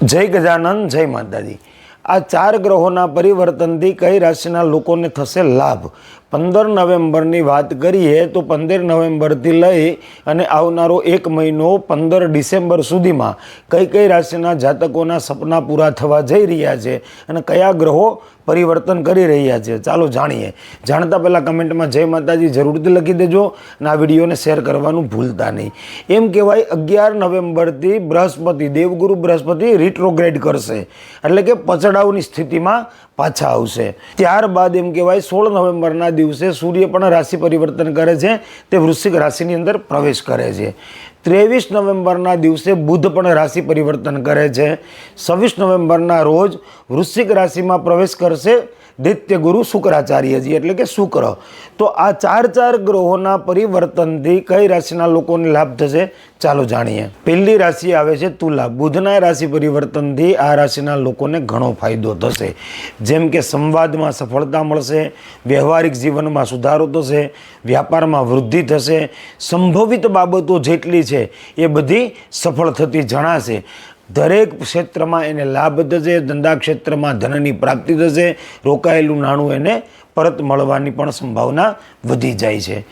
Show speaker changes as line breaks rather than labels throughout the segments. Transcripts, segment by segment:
जय गजानन जय माताजी। आ 4 ग्रहों परिवर्तन थी कई राशिना लोकोने थशे लाभ। 15 नवेम्बरनी बात करिए तो 15 नवेम्बर थी लई अने आवनारो 1 महीनो 15 डिसेम्बर सुधीमां कई कई राशिना जातकोना सपना पूरा थवा जई रह्या छे अने कया ग्रहो परिवर्तन करी रह्या छे। चालो जाणीए। जाणता पहला कमेंट में जय माताजी जरूरथी लखी देजो अने आ विडियो ने शेर करवानुं भूलता नहीं। एम कहेवाय 11 नवेम्बर थी बृहस्पति देवगुरु बृहस्पति रिट्रोग्रेड करशे एटले के पछडावनी स्थितिमां पाछा आवशे। त्यारबाद एम कहेवाय 16 नवेम्बरना दिवसे सूर्य पण राशि परिवर्तन करे छे, ते वृश्चिक राशिनी अंदर प्रवेश करे छे। 23 नवेम्बरना दिवसे बुध पण राशि परिवर्तन करे छे। 26 नवेम्बरना रोज वृश्चिक राशि में प्रवेश करशे दैत्य गुरु शुक्राचार्यजी एटले के शुक्र। तो आ 4 ग्रहोना परिवर्तन थी कई राशिना लोकोने लाभ थशे चालो जाणीए। पहली राशि आवे छे तुला। बुधना राशि परिवर्तन थी आ राशिना लोकोने घणो फायदो थशे, जेम के संवाद में सफलता मळशे, व्यवहारिक जीवन में सुधारो थशे, व्यापार में वृद्धि थशे, संभवित बाबतो जेटली छे ए बधी सफल थती जणाशे। दरेक क्षेत्र में एने लाभ थशे, धंधा क्षेत्र में धननी प्राप्ति थशे, रोकायेलुं नाणुं एने परत मळवानी पण संभावना वधी जाय छे।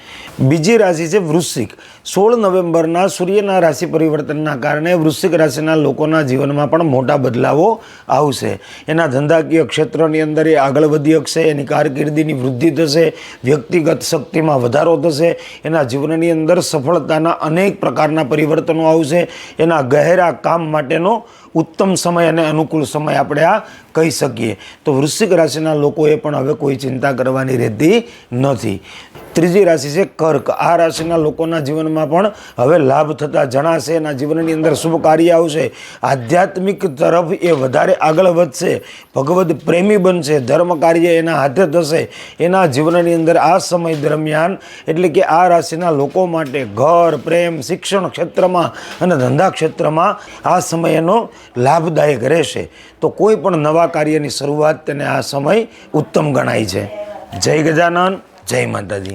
बीजी राशि छे वृश्चिक। 16 नवेम्बरना सूर्यना राशि परिवर्तनना कारणे वृश्चिक राशिना लोकोना जीवनमां पण मोटा बदलावो आवशे। एना धंधाकीय क्षेत्रनी अंदर ए आगळ वधी शकशे, एनी कारकिर्दीनी वृद्धि थशे, व्यक्तिगत शक्तिमां वधारो थशे, एना जीवननी अंदर सफलताना अनेक प्रकारना परिवर्तनो आवशे। एना गहेरा काम माटेनो उत्तम समय अने अनुकूल समय आपणे आ कही सकीए। तो वृश्चिक राशिना लोकोए पण हवे कोई चिंता करवानी रहेती नथी। त्रीजी राशि है कर्क। आ राशिना लोकोना जीवनमां पण हवे लाभ थता जणाशे। एना जीवननी अंदर शुभ कार्य आवशे, आध्यात्मिक तरफ ए वधारे आगळ वधशे, भगवत प्रेमी बनशे, धर्म कार्य एना हाथे थशे। एना जीवननी अंदर आ समय दरमियान एटले के आ राशिना लोको माटे घर, प्रेम, शिक्षण क्षेत्रमां अने धंधा क्षेत्रमां आ समयनो लाभदायक रहेशे। तो कोई पण नवा कार्यनी शरूआत तेने आ समय उत्तम गणाय छे। जय गजानन जय माताजी।